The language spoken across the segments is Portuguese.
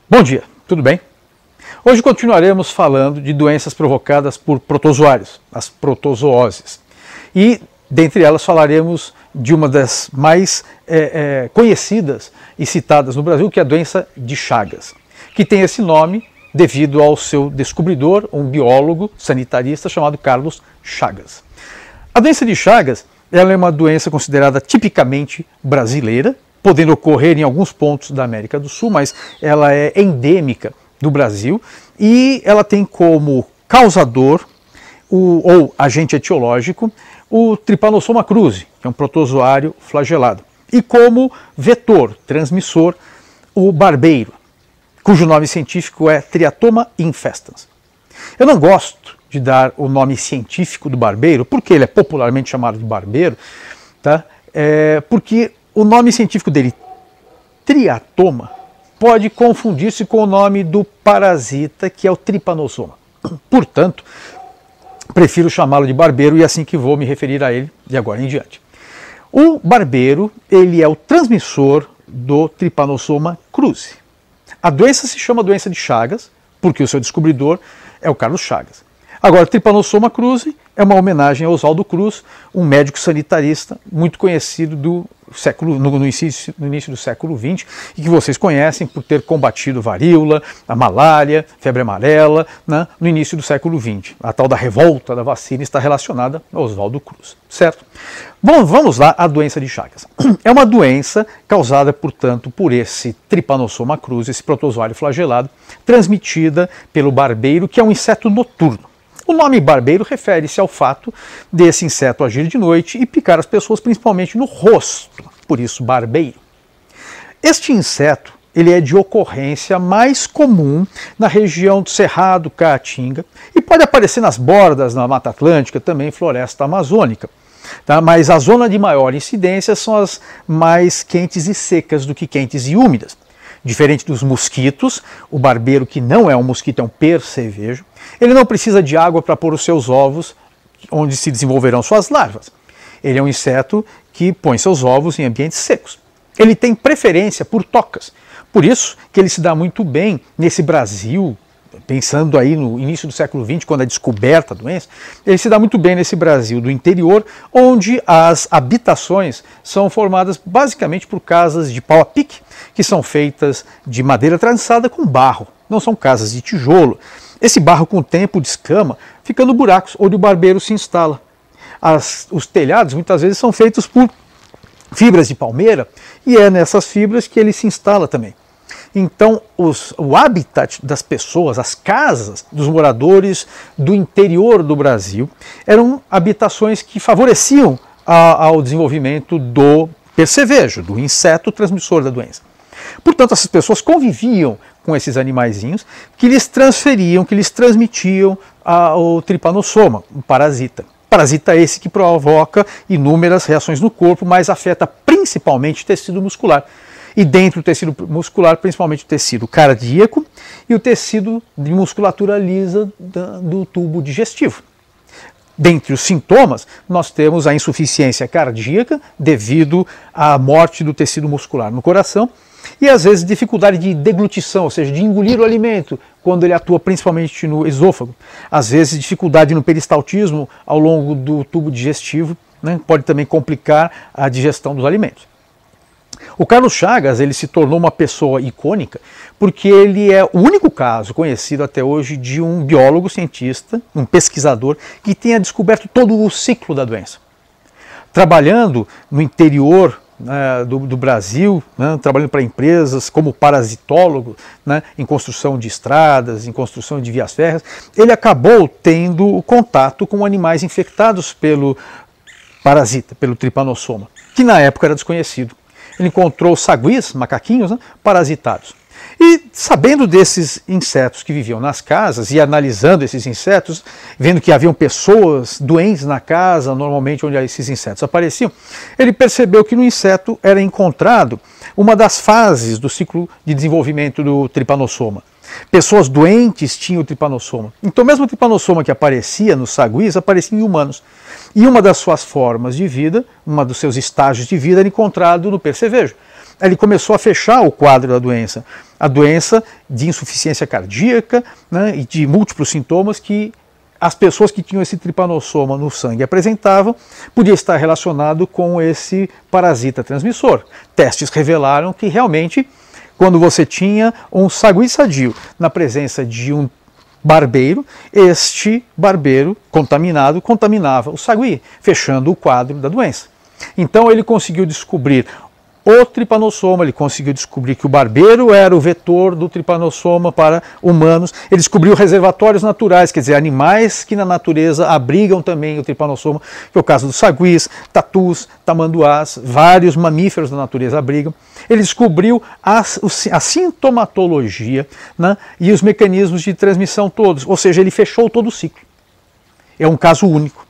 Bom dia, tudo bem? Hoje continuaremos falando de doenças provocadas por protozoários, as protozooses. E, dentre elas, falaremos de uma das mais conhecidas e citadas no Brasil, que é a doença de Chagas, que tem esse nome devido ao seu descobridor, um biólogo sanitarista chamado Carlos Chagas. A doença de Chagas ela é uma doença considerada tipicamente brasileira, podendo ocorrer em alguns pontos da América do Sul, mas ela é endêmica do Brasil e ela tem como causador ou agente etiológico o Trypanosoma cruzi, que é um protozoário flagelado, e como vetor, transmissor, o barbeiro, cujo nome científico é Triatoma infestans. Eu não gosto de dar o nome científico do barbeiro, porque ele é popularmente chamado de barbeiro, tá? Porque o nome científico dele, triatoma, pode confundir-se com o nome do parasita, que é o Trypanosoma. Portanto, prefiro chamá-lo de barbeiro e é assim que vou me referir a ele de agora em diante. O barbeiro, ele é o transmissor do Trypanosoma cruzi. A doença se chama doença de Chagas, porque o seu descobridor é o Carlos Chagas. Agora, o Trypanosoma cruzi é uma homenagem a Oswaldo Cruz, um médico sanitarista muito conhecido no início do século XX e que vocês conhecem por ter combatido varíola, a malária, febre amarela, né, no início do século XX. A tal da revolta da vacina está relacionada a Oswaldo Cruz, certo? Bom, vamos lá à doença de Chagas. É uma doença causada, portanto, por esse Trypanosoma cruzi, esse protozoário flagelado, transmitida pelo barbeiro, que é um inseto noturno. O nome barbeiro refere-se ao fato desse inseto agir de noite e picar as pessoas principalmente no rosto, por isso barbeiro. Este inseto ele é de ocorrência mais comum na região do Cerrado, Caatinga, e pode aparecer nas bordas da Mata Atlântica, também floresta amazônica. Tá? Mas a zona de maior incidência são as mais quentes e secas do que quentes e úmidas. Diferente dos mosquitos, o barbeiro, que não é um mosquito, é um percevejo, ele não precisa de água para pôr os seus ovos, onde se desenvolverão suas larvas. Ele é um inseto que põe seus ovos em ambientes secos. Ele tem preferência por tocas, por isso que ele se dá muito bem nesse Brasil, pensando aí no início do século XX, quando é descoberta a doença, ele se dá muito bem nesse Brasil do interior, onde as habitações são formadas basicamente por casas de pau a pique, que são feitas de madeira trançada com barro, não são casas de tijolo. Esse barro com o tempo descama, ficando buracos onde o barbeiro se instala. Os telhados muitas vezes são feitos por fibras de palmeira e é nessas fibras que ele se instala também. Então, o habitat das pessoas, as casas dos moradores do interior do Brasil, eram habitações que favoreciam ao desenvolvimento do percevejo, do inseto transmissor da doença. Portanto, essas pessoas conviviam com esses animaizinhos que lhes transferiam, que lhes transmitiam o Trypanosoma, um parasita. Parasita esse que provoca inúmeras reações no corpo, mas afeta principalmente o tecido muscular. E dentro do tecido muscular, principalmente o tecido cardíaco e o tecido de musculatura lisa do tubo digestivo. Dentre os sintomas, nós temos a insuficiência cardíaca devido à morte do tecido muscular no coração e às vezes dificuldade de deglutição, ou seja, de engolir o alimento quando ele atua principalmente no esôfago. Às vezes dificuldade no peristaltismo ao longo do tubo digestivo, né, pode também complicar a digestão dos alimentos. O Carlos Chagas ele se tornou uma pessoa icônica porque ele é o único caso conhecido até hoje de um biólogo cientista, um pesquisador, que tenha descoberto todo o ciclo da doença. Trabalhando no interior do Brasil, né, trabalhando para empresas como parasitólogo, né, em construção de estradas, em construção de vias férreas, ele acabou tendo contato com animais infectados pelo parasita, pelo Trypanosoma, que na época era desconhecido. Ele encontrou saguis, macaquinhos, né, parasitados. E sabendo desses insetos que viviam nas casas e analisando esses insetos, vendo que haviam pessoas doentes na casa, normalmente onde esses insetos apareciam, ele percebeu que no inseto era encontrado uma das fases do ciclo de desenvolvimento do Trypanosoma. Pessoas doentes tinham o Trypanosoma. Então mesmo o Trypanosoma que aparecia nos saguis, aparecia em humanos. E uma das suas formas de vida, uma dos seus estágios de vida era encontrado no percevejo. ele começou a fechar o quadro da doença. A doença de insuficiência cardíaca, né, e de múltiplos sintomas que as pessoas que tinham esse tripanossoma no sangue apresentavam, podia estar relacionado com esse parasita transmissor. Testes revelaram que realmente, quando você tinha um sagui sadio na presença de um barbeiro, este barbeiro contaminado contaminava o sagui, fechando o quadro da doença. Então ele conseguiu descobrir o tripanossoma, ele conseguiu descobrir que o barbeiro era o vetor do tripanossoma para humanos, ele descobriu reservatórios naturais, quer dizer, animais que na natureza abrigam também o tripanossoma, que é o caso dos saguis, tatus, tamanduás, vários mamíferos da natureza abrigam. Ele descobriu a sintomatologia, né, e os mecanismos de transmissão todos, ou seja, ele fechou todo o ciclo. É um caso único.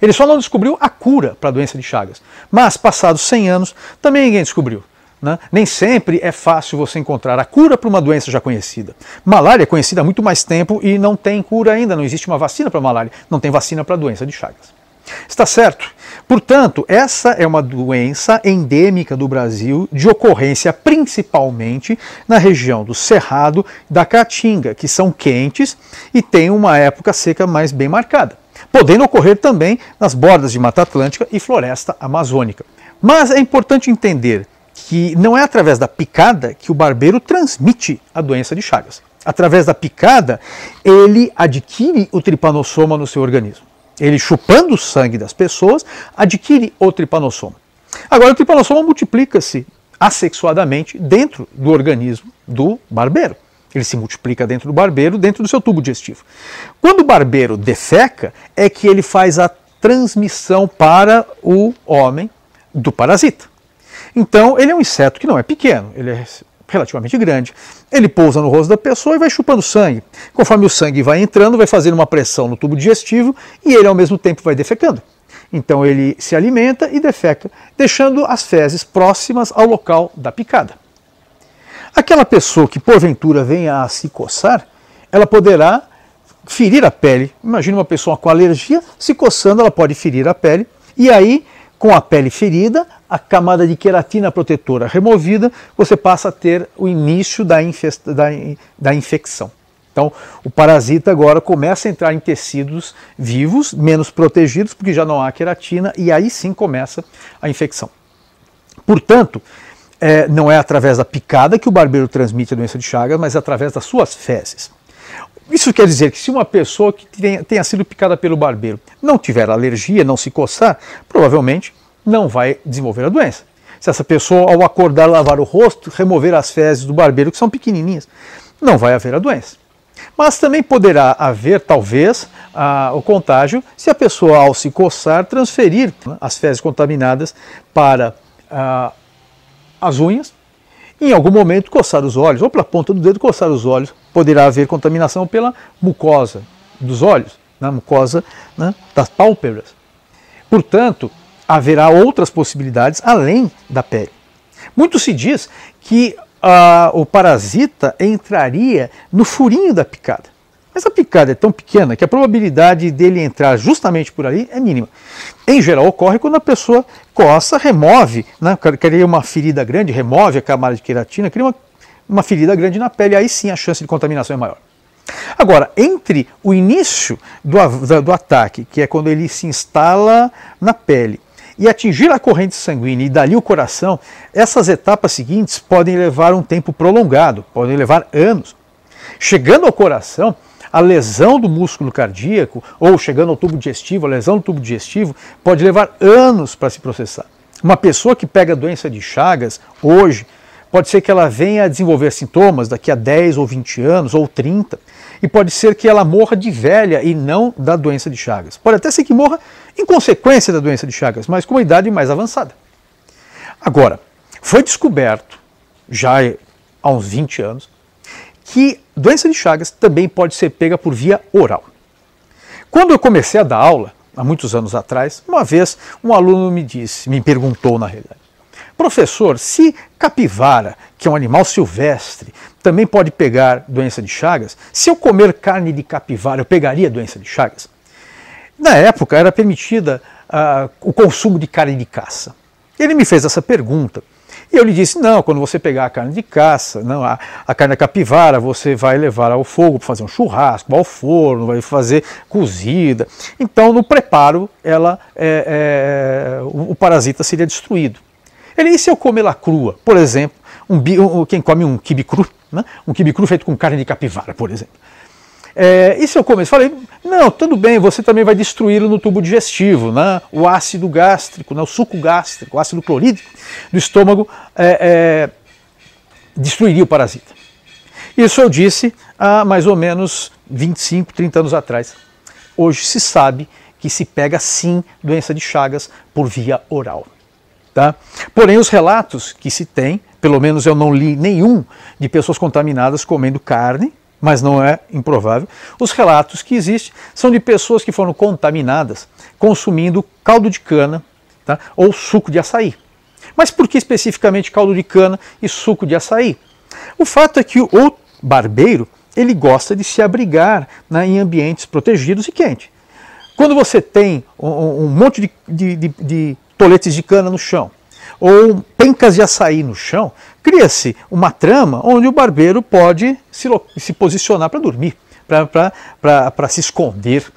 Ele só não descobriu a cura para a doença de Chagas, mas passados 100 anos também ninguém descobriu. Né? Nem sempre é fácil você encontrar a cura para uma doença já conhecida. Malária é conhecida há muito mais tempo e não tem cura ainda, não existe uma vacina para malária, não tem vacina para a doença de Chagas. Está certo? Portanto, essa é uma doença endêmica do Brasil, de ocorrência principalmente na região do Cerrado e da Caatinga, que são quentes e têm uma época seca mais bem marcada, podendo ocorrer também nas bordas de Mata Atlântica e Floresta Amazônica. Mas é importante entender que não é através da picada que o barbeiro transmite a doença de Chagas. Através da picada, ele adquire o tripanossoma no seu organismo. Ele, chupando o sangue das pessoas, adquire o tripanossoma. Agora, o tripanossoma multiplica-se assexuadamente dentro do organismo do barbeiro. Ele se multiplica dentro do barbeiro, dentro do seu tubo digestivo. Quando o barbeiro defeca, é que ele faz a transmissão para o homem do parasita. Então, ele é um inseto que não é pequeno, ele é relativamente grande. Ele pousa no rosto da pessoa e vai chupando sangue. Conforme o sangue vai entrando, vai fazendo uma pressão no tubo digestivo e ele, ao mesmo tempo, vai defecando. Então, ele se alimenta e defeca, deixando as fezes próximas ao local da picada. Aquela pessoa que porventura venha a se coçar, ela poderá ferir a pele. Imagina uma pessoa com alergia se coçando, ela pode ferir a pele. E aí, com a pele ferida, a camada de queratina protetora removida, você passa a ter o início da infecção. Então, o parasita agora começa a entrar em tecidos vivos, menos protegidos, porque já não há queratina, e aí sim começa a infecção. Portanto, não é através da picada que o barbeiro transmite a doença de Chagas, mas através das suas fezes. Isso quer dizer que se uma pessoa que tenha sido picada pelo barbeiro não tiver alergia, não se coçar, provavelmente não vai desenvolver a doença. Se essa pessoa, ao acordar, lavar o rosto, remover as fezes do barbeiro, que são pequenininhas, não vai haver a doença. Mas também poderá haver, talvez, o contágio se a pessoa, ao se coçar, transferir as fezes contaminadas para as unhas, e em algum momento coçar os olhos, ou pela ponta do dedo coçar os olhos, poderá haver contaminação pela mucosa dos olhos, na mucosa, né, das pálpebras. Portanto, haverá outras possibilidades além da pele. Muito se diz que o parasita entraria no furinho da picada. Mas a picada é tão pequena que a probabilidade dele entrar justamente por ali é mínima. Em geral, ocorre quando a pessoa coça, remove, né, cria uma ferida grande, remove a camada de queratina, cria uma ferida grande na pele, aí sim a chance de contaminação é maior. Agora, entre o início do ataque, que é quando ele se instala na pele, e atingir a corrente sanguínea e dali o coração, essas etapas seguintes podem levar um tempo prolongado, podem levar anos. Chegando ao coração, a lesão do músculo cardíaco, ou chegando ao tubo digestivo, a lesão do tubo digestivo, pode levar anos para se processar. Uma pessoa que pega a doença de Chagas hoje, pode ser que ela venha a desenvolver sintomas daqui a 10 ou 20 anos, ou 30, e pode ser que ela morra de velha e não da doença de Chagas. Pode até ser que morra em consequência da doença de Chagas, mas com uma idade mais avançada. Agora, foi descoberto, já há uns 20 anos, que doença de Chagas também pode ser pega por via oral. Quando eu comecei a dar aula, há muitos anos atrás, uma vez um aluno me perguntou na realidade, professor, se capivara, que é um animal silvestre, também pode pegar doença de Chagas, se eu comer carne de capivara, eu pegaria doença de Chagas? Na época era permitida o consumo de carne de caça. Ele me fez essa pergunta E eu lhe disse, não, quando você pegar a carne de caça, não, a carne da capivara, você vai levar ao fogo para fazer um churrasco, ao forno, vai fazer cozida. Então, no preparo, o parasita seria destruído. E se eu comer ela crua, por exemplo, quem come um quibe cru, né? Um quibe cru feito com carne de capivara, por exemplo. E se eu comer? Eu falei, não, tudo bem, você também vai destruí-lo no tubo digestivo, né? O ácido gástrico, né? O suco gástrico, o ácido clorídrico do estômago destruiria o parasita. Isso eu disse há mais ou menos 25, 30 anos atrás. Hoje se sabe que se pega sim doença de Chagas por via oral. Tá? Porém, os relatos que se tem, pelo menos eu não li nenhum de pessoas contaminadas comendo carne, mas não é improvável. Os relatos que existem são de pessoas que foram contaminadas consumindo caldo de cana, tá? Ou suco de açaí. Mas por que especificamente caldo de cana e suco de açaí? O fato é que o barbeiro ele gosta de se abrigar, né, em ambientes protegidos e quentes. Quando você tem um monte de toletes de cana no chão, ou pencas de açaí no chão, cria-se uma trama onde o barbeiro pode se posicionar para dormir, para se esconder.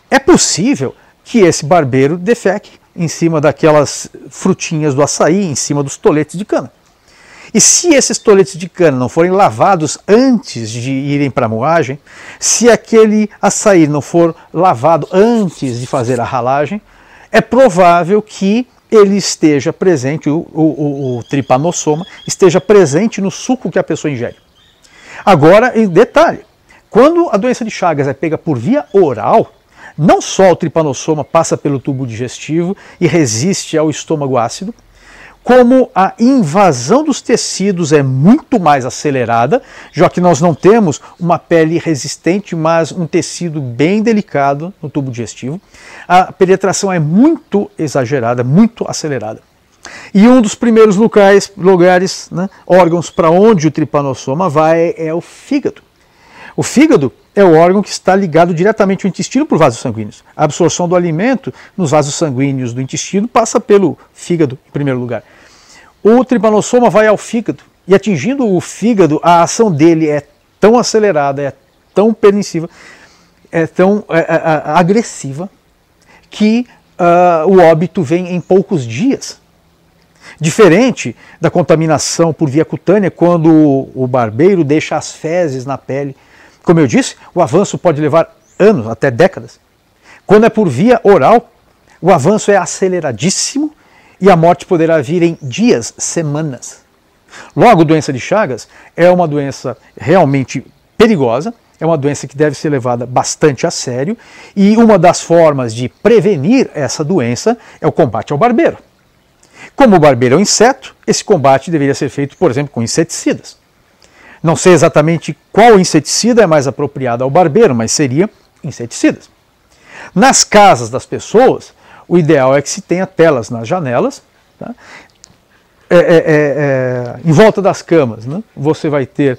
É possível que esse barbeiro defeque em cima daquelas frutinhas do açaí, em cima dos toletes de cana. E se esses toletes de cana não forem lavados antes de irem para a moagem, se aquele açaí não for lavado antes de fazer a ralagem, é provável que ele esteja presente, o tripanossoma, esteja presente no suco que a pessoa ingere. Agora, em detalhe, quando a doença de Chagas é pega por via oral, não só o tripanossoma passa pelo tubo digestivo e resiste ao estômago ácido, como a invasão dos tecidos é muito mais acelerada, já que nós não temos uma pele resistente, mas um tecido bem delicado no tubo digestivo, a penetração é muito exagerada, muito acelerada. E um dos primeiros lugares, né, órgãos para onde o tripanossoma vai é o fígado. O fígado é o órgão que está ligado diretamente ao intestino por vasos sanguíneos. A absorção do alimento nos vasos sanguíneos do intestino passa pelo fígado, em primeiro lugar. O tripanossoma vai ao fígado e, atingindo o fígado, a ação dele é tão acelerada, é tão perniciosa, é tão agressiva, que o óbito vem em poucos dias. Diferente da contaminação por via cutânea, quando o barbeiro deixa as fezes na pele. Como eu disse, o avanço pode levar anos, até décadas. Quando é por via oral, o avanço é aceleradíssimo e a morte poderá vir em dias, semanas. Logo, doença de Chagas é uma doença realmente perigosa, é uma doença que deve ser levada bastante a sério, e uma das formas de prevenir essa doença é o combate ao barbeiro. Como o barbeiro é um inseto, esse combate deveria ser feito, por exemplo, com inseticidas. Não sei exatamente qual inseticida é mais apropriado ao barbeiro, mas seria inseticidas. Nas casas das pessoas, o ideal é que se tenha telas nas janelas, tá? Em volta das camas, né? Você vai ter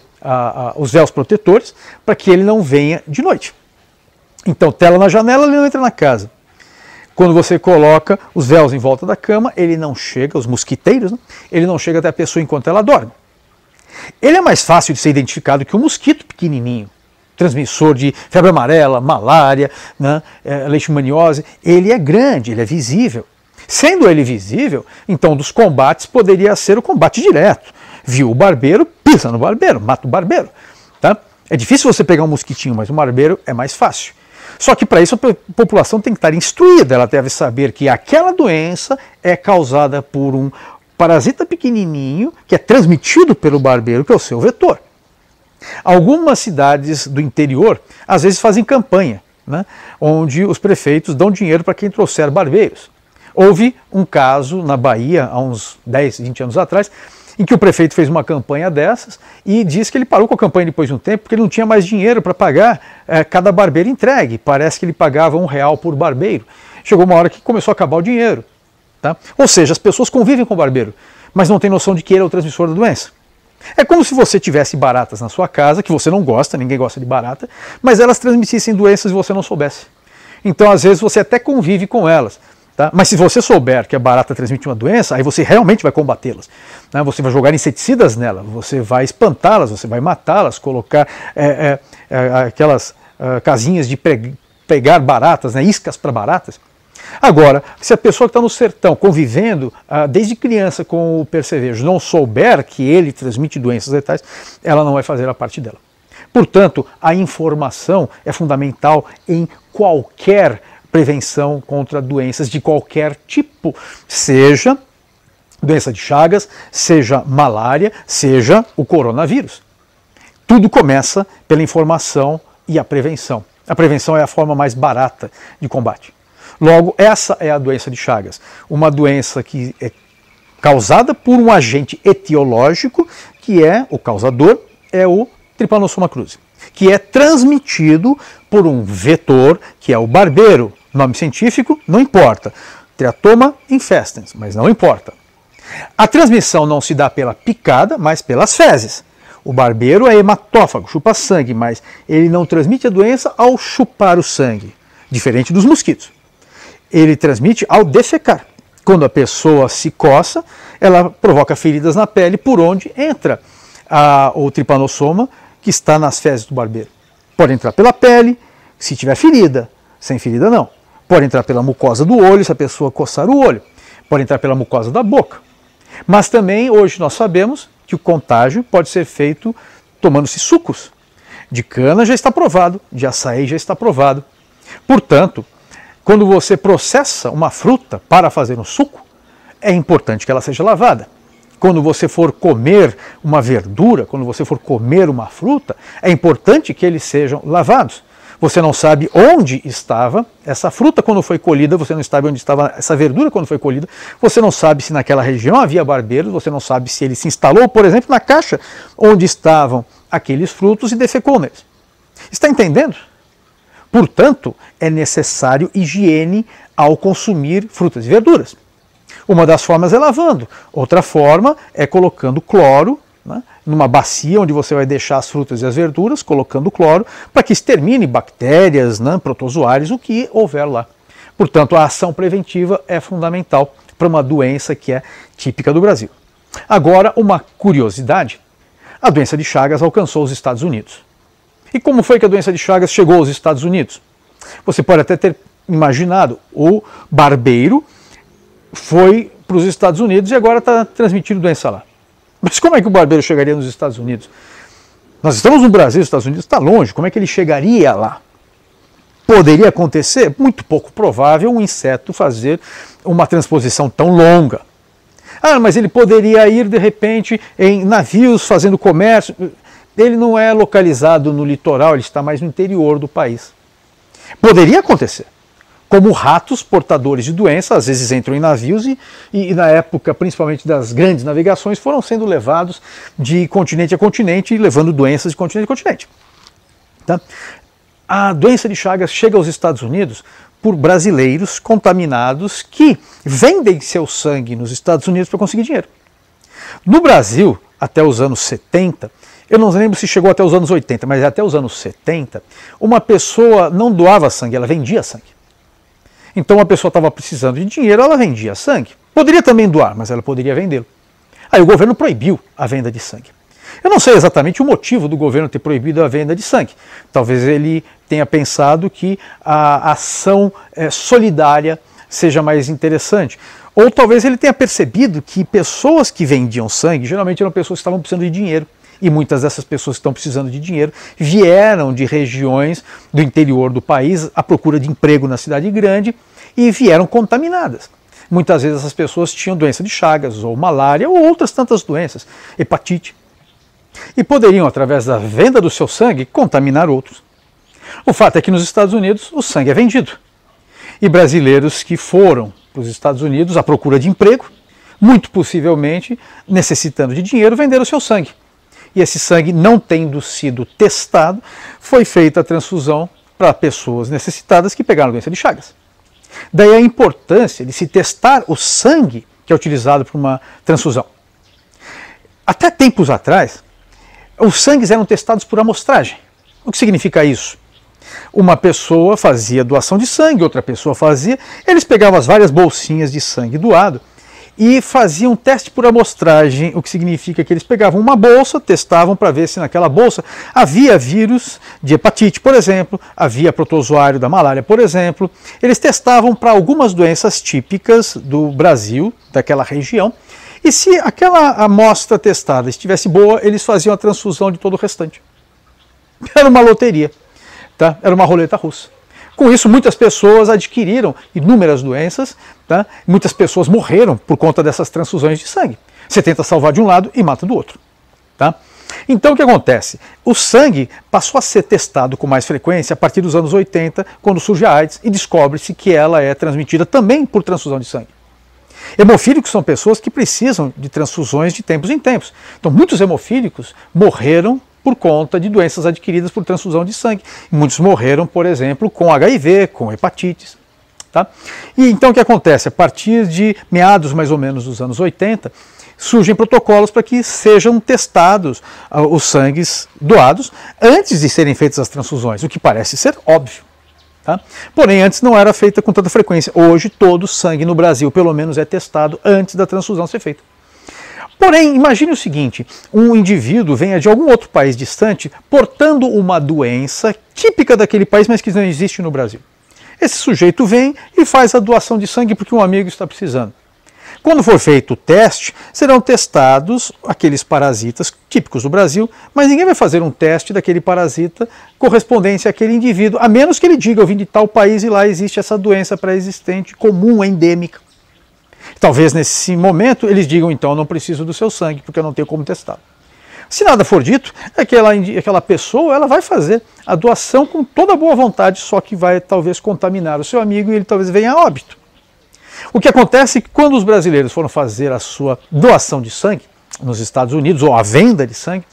os véus protetores para que ele não venha de noite. Então, tela na janela, ele não entra na casa. Quando você coloca os véus em volta da cama, ele não chega, os mosquiteiros, né? Ele não chega até a pessoa enquanto ela dorme. Ele é mais fácil de ser identificado que um mosquito pequenininho, transmissor de febre amarela, malária, né, leishmaniose. Ele é grande, ele é visível. Sendo ele visível, então dos combates poderia ser o combate direto. Viu o barbeiro, pisa no barbeiro, mata o barbeiro. Tá? É difícil você pegar um mosquitinho, mas um barbeiro é mais fácil. Só que para isso a população tem que estar instruída, ela deve saber que aquela doença é causada por um parasita pequenininho que é transmitido pelo barbeiro, que é o seu vetor. Algumas cidades do interior às vezes fazem campanha, né, onde os prefeitos dão dinheiro para quem trouxer barbeiros. Houve um caso na Bahia, há uns 10, 20 anos atrás, em que o prefeito fez uma campanha dessas e disse que ele parou com a campanha depois de um tempo porque ele não tinha mais dinheiro para pagar cada barbeiro entregue. Parece que ele pagava R$1 por barbeiro. Chegou uma hora que começou a acabar o dinheiro. Tá? Ou seja, as pessoas convivem com o barbeiro, mas não têm noção de que ele é o transmissor da doença. É como se você tivesse baratas na sua casa, que você não gosta, ninguém gosta de barata, mas elas transmitissem doenças e você não soubesse. Então, às vezes, você até convive com elas, Tá? Mas se você souber que a barata transmite uma doença, aí você realmente vai combatê-las. Né? Você vai jogar inseticidas nela, você vai espantá-las, você vai matá-las, colocar aquelas casinhas de pegar baratas, né? Iscas para baratas. Agora, se a pessoa que está no sertão convivendo desde criança com o percevejo não souber que ele transmite doenças letais, ela não vai fazer a parte dela. Portanto, a informação é fundamental em qualquer prevenção contra doenças de qualquer tipo, seja doença de Chagas, seja malária, seja o coronavírus. Tudo começa pela informação e a prevenção. A prevenção é a forma mais barata de combate. Logo, essa é a doença de Chagas, uma doença que é causada por um agente etiológico, que é o causador, é o Trypanosoma cruzi, que é transmitido por um vetor, que é o barbeiro. Nome científico, não importa. Triatoma infestans, mas não importa. A transmissão não se dá pela picada, mas pelas fezes. O barbeiro é hematófago, chupa sangue, mas ele não transmite a doença ao chupar o sangue, diferente dos mosquitos. Ele transmite ao defecar. Quando a pessoa se coça, ela provoca feridas na pele por onde entra o tripanossoma que está nas fezes do barbeiro. Pode entrar pela pele, se tiver ferida, sem ferida não. Pode entrar pela mucosa do olho, se a pessoa coçar o olho. Pode entrar pela mucosa da boca. Mas também, hoje nós sabemos que o contágio pode ser feito tomando-se sucos. De cana já está provado, de açaí já está provado. Portanto, quando você processa uma fruta para fazer um suco, é importante que ela seja lavada. Quando você for comer uma verdura, quando você for comer uma fruta, é importante que eles sejam lavados. Você não sabe onde estava essa fruta quando foi colhida, você não sabe onde estava essa verdura quando foi colhida, você não sabe se naquela região havia barbeiros, você não sabe se ele se instalou, por exemplo, na caixa onde estavam aqueles frutos e defecou neles. Está entendendo? Portanto, é necessário higiene ao consumir frutas e verduras. Uma das formas é lavando, outra forma é colocando cloro, né, numa bacia onde você vai deixar as frutas e as verduras, colocando cloro, para que extermine bactérias, né, protozoários, o que houver lá. Portanto, a ação preventiva é fundamental para uma doença que é típica do Brasil. Agora, uma curiosidade, a doença de Chagas alcançou os Estados Unidos. E como foi que a doença de Chagas chegou aos Estados Unidos? Você pode até ter imaginado, o barbeiro foi para os Estados Unidos e agora está transmitindo doença lá. Mas como é que o barbeiro chegaria nos Estados Unidos? Nós estamos no Brasil, os Estados Unidos está longe, como é que ele chegaria lá? Poderia acontecer? Muito pouco provável um inseto fazer uma transposição tão longa. Ah, mas ele poderia ir de repente em navios fazendo comércio. Ele não é localizado no litoral, ele está mais no interior do país. Poderia acontecer. Como ratos portadores de doença, às vezes entram em navios e na época, principalmente das grandes navegações, foram sendo levados de continente a continente e levando doenças de continente a continente. Tá? A doença de Chagas chega aos Estados Unidos por brasileiros contaminados que vendem seu sangue nos Estados Unidos para conseguir dinheiro. No Brasil, até os anos 70, eu não lembro se chegou até os anos 80, mas até os anos 70, uma pessoa não doava sangue, ela vendia sangue. Então a pessoa estava precisando de dinheiro, ela vendia sangue. Poderia também doar, mas ela poderia vendê-lo. Aí o governo proibiu a venda de sangue. Eu não sei exatamente o motivo do governo ter proibido a venda de sangue. Talvez ele tenha pensado que a ação solidária seja mais interessante. Ou talvez ele tenha percebido que pessoas que vendiam sangue, geralmente eram pessoas que estavam precisando de dinheiro. E muitas dessas pessoas que estão precisando de dinheiro vieram de regiões do interior do país à procura de emprego na cidade grande e vieram contaminadas. Muitas vezes essas pessoas tinham doença de Chagas, ou malária, ou outras tantas doenças, hepatite. E poderiam, através da venda do seu sangue, contaminar outros. O fato é que nos Estados Unidos o sangue é vendido. E brasileiros que foram para os Estados Unidos à procura de emprego, muito possivelmente necessitando de dinheiro, venderam o seu sangue. E esse sangue, não tendo sido testado, foi feita a transfusão para pessoas necessitadas que pegaram a doença de Chagas. Daí a importância de se testar o sangue que é utilizado para uma transfusão. Até tempos atrás, os sangues eram testados por amostragem. O que significa isso? Uma pessoa fazia doação de sangue, outra pessoa fazia. Eles pegavam as várias bolsinhas de sangue doado e faziam um teste por amostragem, o que significa que eles pegavam uma bolsa, testavam para ver se naquela bolsa havia vírus de hepatite, por exemplo, havia protozoário da malária, por exemplo. Eles testavam para algumas doenças típicas do Brasil, daquela região, e se aquela amostra testada estivesse boa, eles faziam a transfusão de todo o restante. Era uma loteria. Tá? Era uma roleta russa. Com isso, muitas pessoas adquiriram inúmeras doenças, tá? Muitas pessoas morreram por conta dessas transfusões de sangue. Você tenta salvar de um lado e mata do outro. Tá? Então o que acontece? O sangue passou a ser testado com mais frequência a partir dos anos 80, quando surge a AIDS e descobre-se que ela é transmitida também por transfusão de sangue. Hemofílicos são pessoas que precisam de transfusões de tempos em tempos. Então muitos hemofílicos morreram por conta de doenças adquiridas por transfusão de sangue. Muitos morreram, por exemplo, com HIV, com hepatites. Tá? E então o que acontece? A partir de meados mais ou menos dos anos 80, surgem protocolos para que sejam testados os sangues doados antes de serem feitas as transfusões, o que parece ser óbvio. Tá? Porém, antes não era feita com tanta frequência. Hoje, todo sangue no Brasil, pelo menos, é testado antes da transfusão ser feita. Porém, imagine o seguinte, um indivíduo venha de algum outro país distante portando uma doença típica daquele país, mas que não existe no Brasil. Esse sujeito vem e faz a doação de sangue porque um amigo está precisando. Quando for feito o teste, serão testados aqueles parasitas típicos do Brasil, mas ninguém vai fazer um teste daquele parasita correspondente àquele indivíduo, a menos que ele diga, eu vim de tal país e lá existe essa doença pré-existente, comum, endêmica. Talvez nesse momento eles digam, então, eu não preciso do seu sangue, porque eu não tenho como testar. Se nada for dito, aquela pessoa ela vai fazer a doação com toda boa vontade, só que vai talvez contaminar o seu amigo e ele talvez venha a óbito. O que acontece é que quando os brasileiros foram fazer a sua doação de sangue nos Estados Unidos, ou a venda de sangue,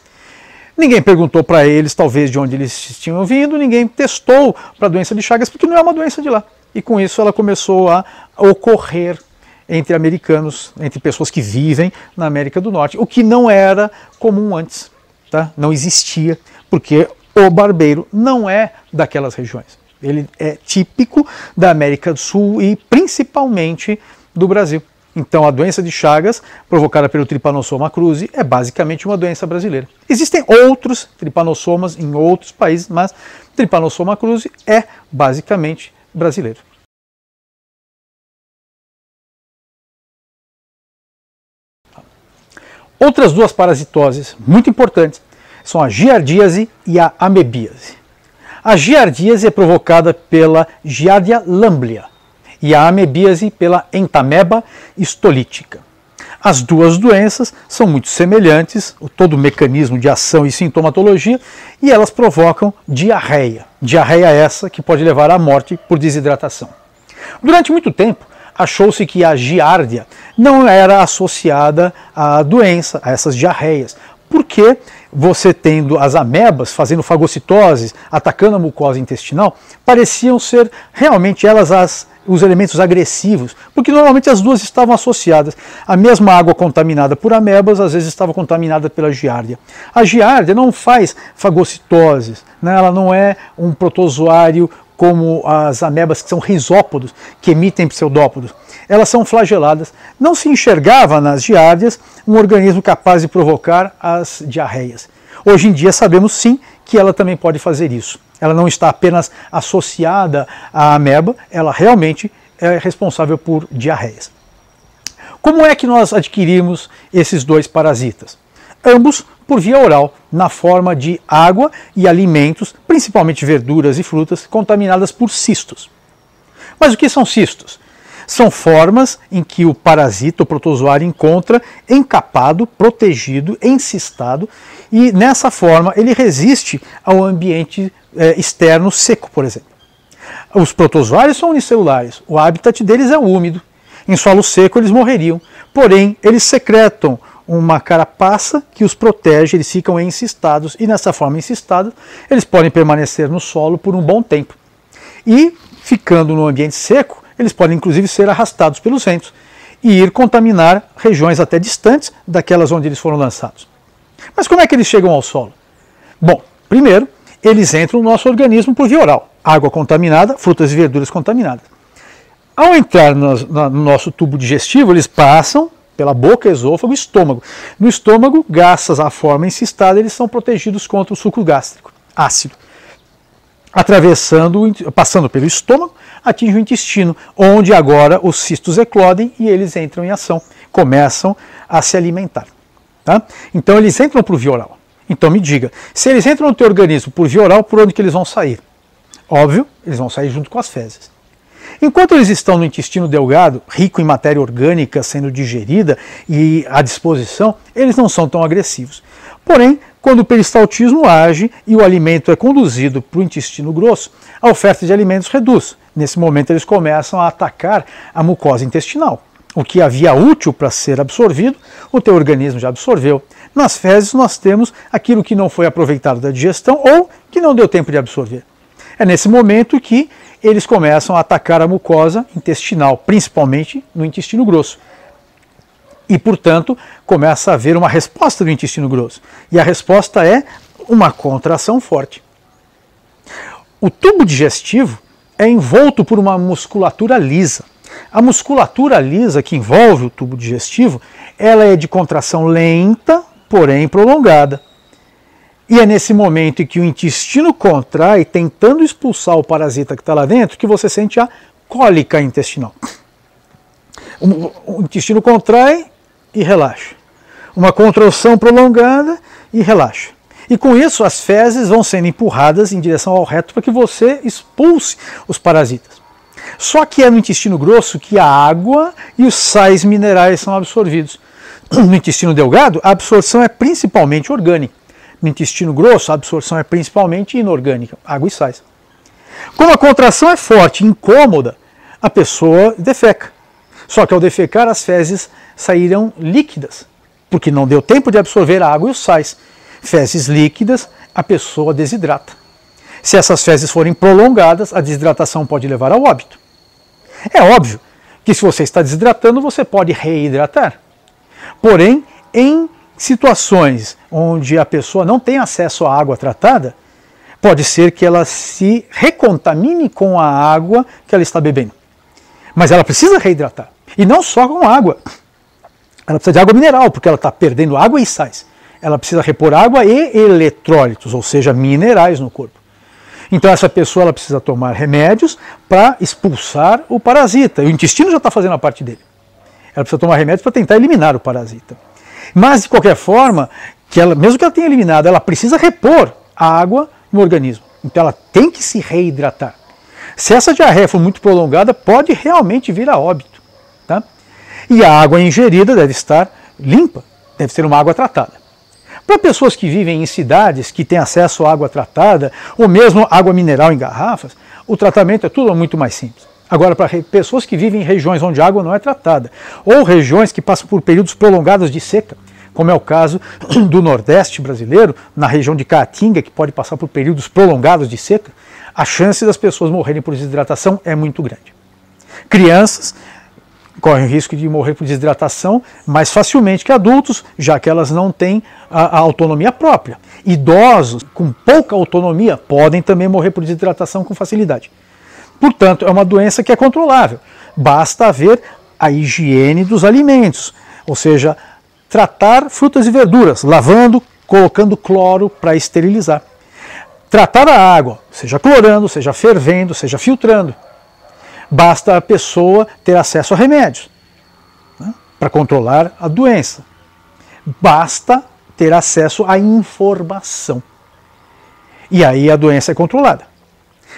ninguém perguntou para eles, talvez, de onde eles tinham vindo, ninguém testou para a doença de Chagas, porque não é uma doença de lá. E com isso ela começou a ocorrer entre americanos, entre pessoas que vivem na América do Norte, o que não era comum antes, tá? Não existia, porque o barbeiro não é daquelas regiões. Ele é típico da América do Sul e principalmente do Brasil. Então a doença de Chagas, provocada pelo Trypanosoma cruzi, é basicamente uma doença brasileira. Existem outros tripanossomas em outros países, mas Trypanosoma cruzi é basicamente brasileiro. Outras duas parasitoses muito importantes são a giardíase e a amebíase. A giardíase é provocada pela Giardia lamblia e a amebíase pela Entamoeba histolytica. As duas doenças são muito semelhantes, todo o mecanismo de ação e sintomatologia, e elas provocam diarreia. Diarreia essa que pode levar à morte por desidratação. Durante muito tempo, achou-se que a giardia não era associada à doença, a essas diarreias, porque você tendo as amebas fazendo fagocitoses, atacando a mucosa intestinal, pareciam ser realmente elas os elementos agressivos, porque normalmente as duas estavam associadas. A mesma água contaminada por amebas, às vezes estava contaminada pela giardia. A giardia não faz fagocitoses, né? Ela não é um protozoário como as amebas que são risópodos, que emitem pseudópodos. Elas são flageladas. Não se enxergava nas giardias um organismo capaz de provocar as diarreias. Hoje em dia sabemos sim que ela também pode fazer isso. Ela não está apenas associada à ameba, ela realmente é responsável por diarreias. Como é que nós adquirimos esses dois parasitas? Ambos por via oral, na forma de água e alimentos, principalmente verduras e frutas, contaminadas por cistos. Mas o que são cistos? São formas em que o parasita, o protozoário, encontra encapado, protegido, encistado, e nessa forma ele resiste ao ambiente externo seco, por exemplo. Os protozoários são unicelulares, o habitat deles é úmido. Em solo seco eles morreriam, porém eles secretam uma carapaça que os protege, eles ficam encistados, e nessa forma encistada eles podem permanecer no solo por um bom tempo. E, ficando no ambiente seco, eles podem inclusive ser arrastados pelos ventos e ir contaminar regiões até distantes daquelas onde eles foram lançados. Mas como é que eles chegam ao solo? Bom, primeiro, eles entram no nosso organismo por via oral. água contaminada, frutas e verduras contaminadas. Ao entrar no nosso tubo digestivo, eles passam pela boca, esôfago e estômago. No estômago, graças à forma encistada, eles são protegidos contra o suco gástrico ácido. Passando pelo estômago, atinge o intestino, onde agora os cistos eclodem e eles entram em ação, começam a se alimentar. Tá? Então eles entram por via oral. Então me diga, se eles entram no teu organismo por via oral, por onde que eles vão sair? Óbvio, eles vão sair junto com as fezes. Enquanto eles estão no intestino delgado, rico em matéria orgânica sendo digerida e à disposição, eles não são tão agressivos. Porém, quando o peristaltismo age e o alimento é conduzido para o intestino grosso, a oferta de alimentos reduz. Nesse momento eles começam a atacar a mucosa intestinal. O que havia útil para ser absorvido, o teu organismo já absorveu. Nas fezes nós temos aquilo que não foi aproveitado da digestão ou que não deu tempo de absorver. É nesse momento que eles começam a atacar a mucosa intestinal, principalmente no intestino grosso. E, portanto, começa a haver uma resposta do intestino grosso. E a resposta é uma contração forte. O tubo digestivo é envolto por uma musculatura lisa. A musculatura lisa que envolve o tubo digestivo, ela é de contração lenta, porém prolongada. E é nesse momento em que o intestino contrai, tentando expulsar o parasita que está lá dentro, que você sente a cólica intestinal. O intestino contrai e relaxa. Uma contração prolongada e relaxa. E com isso as fezes vão sendo empurradas em direção ao reto para que você expulse os parasitas. Só que é no intestino grosso que a água e os sais minerais são absorvidos. No intestino delgado, a absorção é principalmente orgânica. No intestino grosso, a absorção é principalmente inorgânica, água e sais. Como a contração é forte e incômoda, a pessoa defeca. Só que ao defecar, as fezes saíram líquidas, porque não deu tempo de absorver a água e os sais. Fezes líquidas, a pessoa desidrata. Se essas fezes forem prolongadas, a desidratação pode levar ao óbito. É óbvio que se você está desidratando, você pode reidratar. Porém, em situações onde a pessoa não tem acesso à água tratada, pode ser que ela se recontamine com a água que ela está bebendo. Mas ela precisa reidratar. E não só com água. Ela precisa de água mineral, porque ela está perdendo água e sais. Ela precisa repor água e eletrólitos, ou seja, minerais no corpo. Então essa pessoa ela precisa tomar remédios para expulsar o parasita. O intestino já está fazendo a parte dele. Ela precisa tomar remédios para tentar eliminar o parasita. Mas, de qualquer forma, mesmo que ela tenha eliminado, ela precisa repor a água no organismo. Então ela tem que se reidratar. Se essa diarreia for muito prolongada, pode realmente vir a óbito. Tá? E a água ingerida deve estar limpa, deve ser uma água tratada. Para pessoas que vivem em cidades que têm acesso à água tratada, ou mesmo água mineral em garrafas, o tratamento é tudo muito mais simples. Agora, para pessoas que vivem em regiões onde a água não é tratada, ou regiões que passam por períodos prolongados de seca, como é o caso do Nordeste brasileiro, na região de Caatinga, que pode passar por períodos prolongados de seca, a chance das pessoas morrerem por desidratação é muito grande. Crianças correm o risco de morrer por desidratação mais facilmente que adultos, já que elas não têm a autonomia própria. Idosos com pouca autonomia podem também morrer por desidratação com facilidade. Portanto, é uma doença que é controlável. Basta haver a higiene dos alimentos, ou seja, tratar frutas e verduras, lavando, colocando cloro para esterilizar. Tratar a água, seja clorando, seja fervendo, seja filtrando. Basta a pessoa ter acesso a remédios, né, para controlar a doença. Basta ter acesso à informação. E aí a doença é controlada.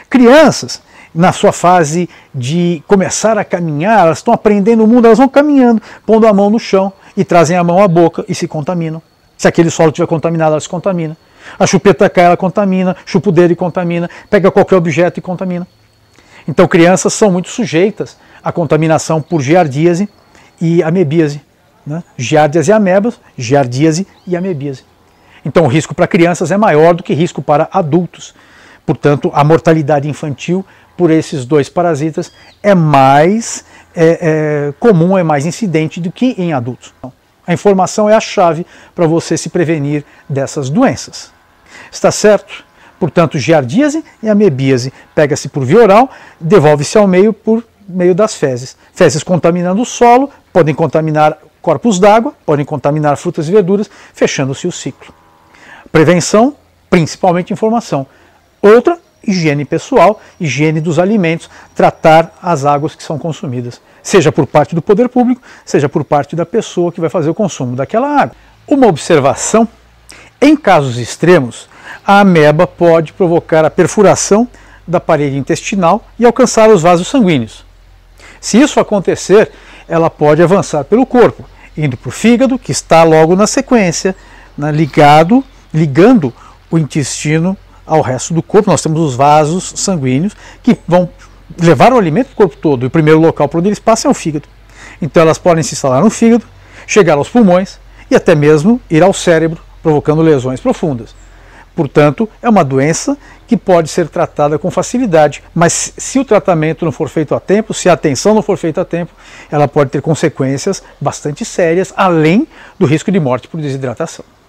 Crianças, na sua fase de começar a caminhar, elas estão aprendendo o mundo, elas vão caminhando, pondo a mão no chão e trazem a mão à boca e se contaminam. Se aquele solo estiver contaminado, ela se contamina. A chupeta cai, ela contamina, chupa o dedo e contamina, pega qualquer objeto e contamina. Então crianças são muito sujeitas à contaminação por giardíase e amebíase. Né? Giardias e amebas, giardíase e amebíase. Então o risco para crianças é maior do que risco para adultos. Portanto, a mortalidade infantil por esses dois parasitas é mais comum, é mais incidente do que em adultos. A informação é a chave para você se prevenir dessas doenças. Está certo? Portanto, giardíase e amebíase pega-se por via oral, devolve-se ao meio por meio das fezes. Fezes contaminando o solo, podem contaminar corpos d'água, podem contaminar frutas e verduras, fechando-se o ciclo. Prevenção, principalmente informação. Outra, higiene pessoal, higiene dos alimentos, tratar as águas que são consumidas, seja por parte do poder público, seja por parte da pessoa que vai fazer o consumo daquela água. Uma observação, em casos extremos, a ameba pode provocar a perfuração da parede intestinal e alcançar os vasos sanguíneos. Se isso acontecer, ela pode avançar pelo corpo, indo para o fígado, que está logo na sequência, né, ligando o intestino ao resto do corpo. Nós temos os vasos sanguíneos que vão levar o alimento para o corpo todo, e o primeiro local por onde eles passam é o fígado. Então elas podem se instalar no fígado, chegar aos pulmões e até mesmo ir ao cérebro, provocando lesões profundas. Portanto, é uma doença que pode ser tratada com facilidade, mas se o tratamento não for feito a tempo, se a atenção não for feita a tempo, ela pode ter consequências bastante sérias, além do risco de morte por desidratação.